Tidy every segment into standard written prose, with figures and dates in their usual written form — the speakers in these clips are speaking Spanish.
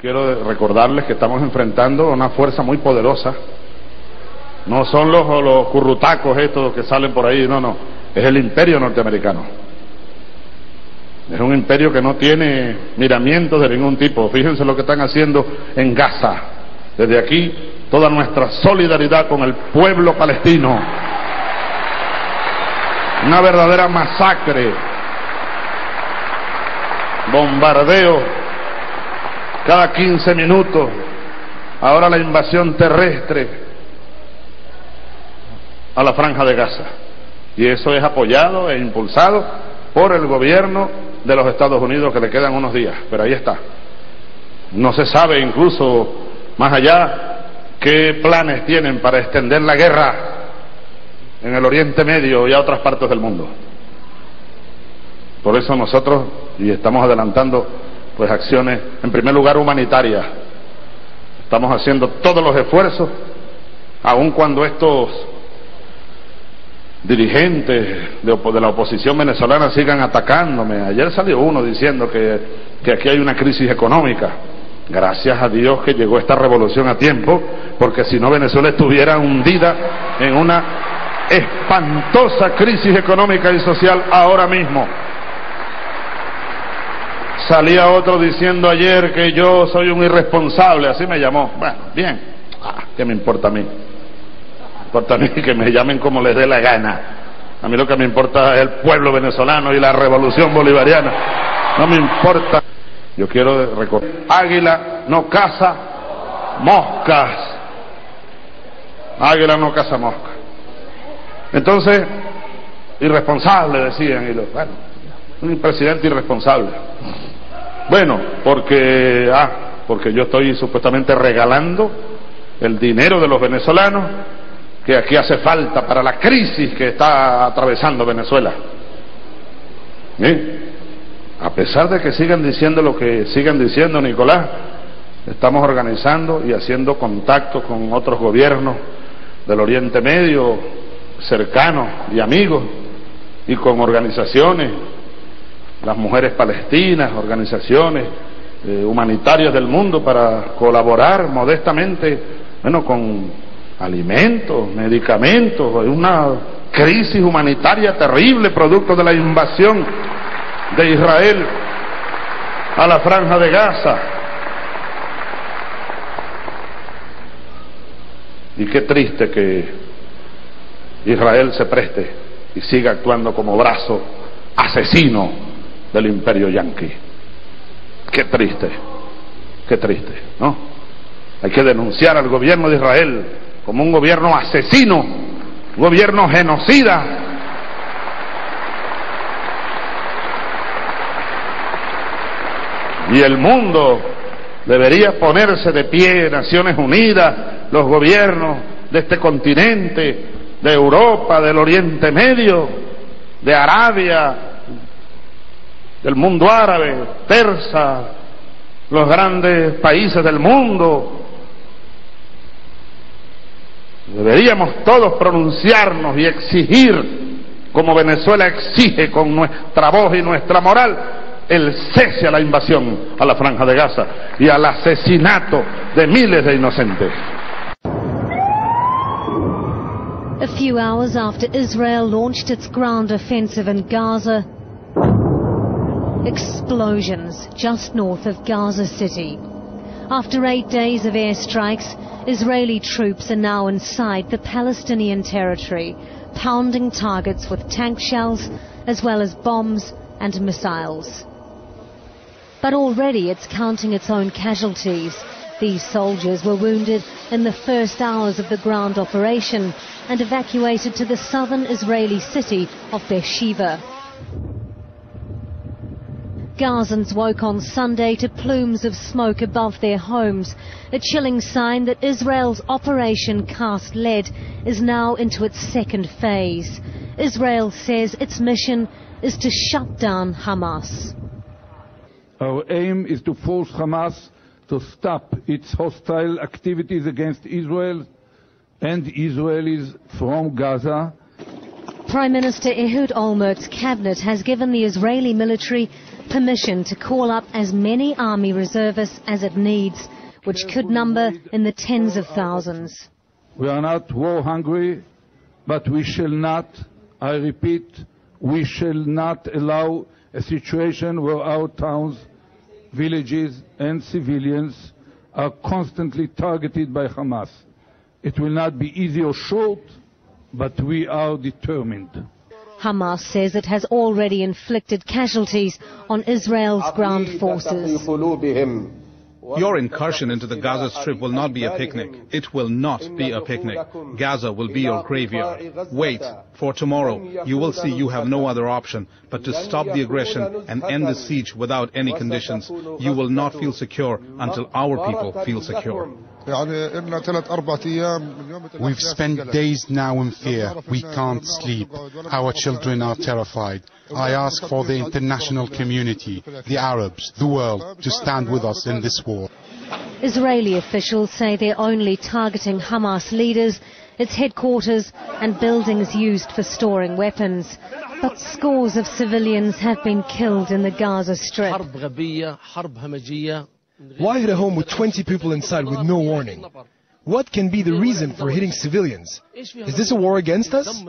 Quiero recordarles que estamos enfrentando a una fuerza muy poderosa. No son los currutacos estos que salen por ahí, no. Es el imperio norteamericano. Es un imperio que no tiene miramientos de ningún tipo. Fíjense lo que están haciendo en Gaza. Desde aquí, toda nuestra solidaridad con el pueblo palestino. Una verdadera masacre. Bombardeo cada 15 minutos. Ahora la invasión terrestre a la Franja de Gaza. Y eso es apoyado e impulsado por el gobierno de los Estados Unidos, que le quedan unos días, pero ahí está. No se sabe incluso más allá qué planes tienen para extender la guerra en el Oriente Medio y a otras partes del mundo. Por eso nosotros, y estamos adelantando pues acciones, en primer lugar humanitarias. Estamos haciendo todos los esfuerzos, aun cuando estos dirigentes de la oposición venezolana sigan atacándome. Ayer salió uno diciendo que aquí hay una crisis económica. Gracias a Dios que llegó esta revolución a tiempo, porque si no Venezuela estuviera hundida en una espantosa crisis económica y social ahora mismo. Salía otro diciendo ayer que yo soy un irresponsable, así me llamó. Bueno, bien, ¿qué me importa a mí? Me importa a mí que me llamen como les dé la gana. A mí lo que me importa es el pueblo venezolano y la revolución bolivariana. No me importa. Yo quiero recordar, águila no caza moscas. Águila no caza moscas. Entonces, irresponsable decían, bueno, un presidente irresponsable. Bueno, porque yo estoy supuestamente regalando el dinero de los venezolanos que aquí hace falta para la crisis que está atravesando Venezuela. A pesar de que sigan diciendo lo que sigan diciendo, Nicolás, estamos organizando y haciendo contactos con otros gobiernos del Oriente Medio, cercanos y amigos, y con organizaciones, las mujeres palestinas, organizaciones humanitarias del mundo, para colaborar modestamente, con alimentos, medicamentos. Hay una crisis humanitaria terrible producto de la invasión de Israel a la Franja de Gaza. Y qué triste que Israel se preste y siga actuando como brazo asesino del Imperio yanqui. Qué triste, ¿no? Hay que denunciar al gobierno de Israel como un gobierno asesino, un gobierno genocida. Y el mundo debería ponerse de pie, Naciones Unidas, los gobiernos de este continente, de Europa, del Oriente Medio, de Arabia, del mundo árabe, persa, los grandes países del mundo. Deberíamos todos pronunciarnos y exigir, como Venezuela exige con nuestra voz y nuestra moral, el cese a la invasión a la Franja de Gaza y al asesinato de miles de inocentes. A few hours after Israel launched its ground offensive in Gaza, explosions just north of Gaza City. After 8 days of airstrikes, Israeli troops are now inside the Palestinian territory, pounding targets with tank shells as well as bombs and missiles. But already it's counting its own casualties. These soldiers were wounded in the first hours of the ground operation and evacuated to the southern Israeli city of Beersheba. Gazans woke on Sunday to plumes of smoke above their homes, a chilling sign that Israel's Operation Cast Lead is now into its second phase. Israel says its mission is to shut down Hamas. Our aim is to force Hamas to stop its hostile activities against Israel and Israelis from Gaza. Prime Minister Ehud Olmert's cabinet has given the Israeli military permission to call up as many army reservists as it needs, which could number in the tens of thousands. We are not war hungry, but we shall not, I repeat, we shall not allow a situation where our towns, villages and civilians are constantly targeted by Hamas. It will not be easy or short, but we are determined. Hamas says it has already inflicted casualties on Israel's ground forces. Your incursion into the Gaza Strip will not be a picnic. It will not be a picnic. Gaza will be your graveyard. Wait, for tomorrow you will see you have no other option but to stop the aggression and end the siege without any conditions. You will not feel secure until our people feel secure. We've spent days now in fear. We can't sleep. Our children are terrified. I ask for the international community, the Arabs, the world, to stand with us in this war. Israeli officials say they're only targeting Hamas leaders, its headquarters and buildings used for storing weapons. But scores of civilians have been killed in the Gaza Strip. Why hit a home with 20 people inside with no warning? What can be the reason for hitting civilians? Is this a war against us?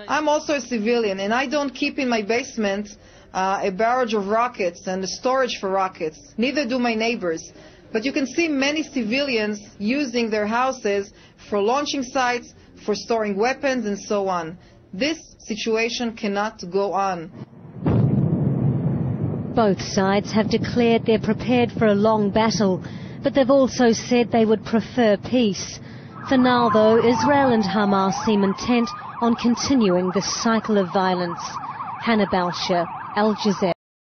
I'm also a civilian, and I don't keep in my basement a barrage of rockets and a storage for rockets. Neither do my neighbors. But you can see many civilians using their houses for launching sites, for storing weapons and so on. This situation cannot go on. Both sides have declared they're prepared for a long battle, but they've also said they would prefer peace. For now, though, Israel and Hamas seem intent on continuing this cycle of violence. Hannah Balsher, Al Jazeera.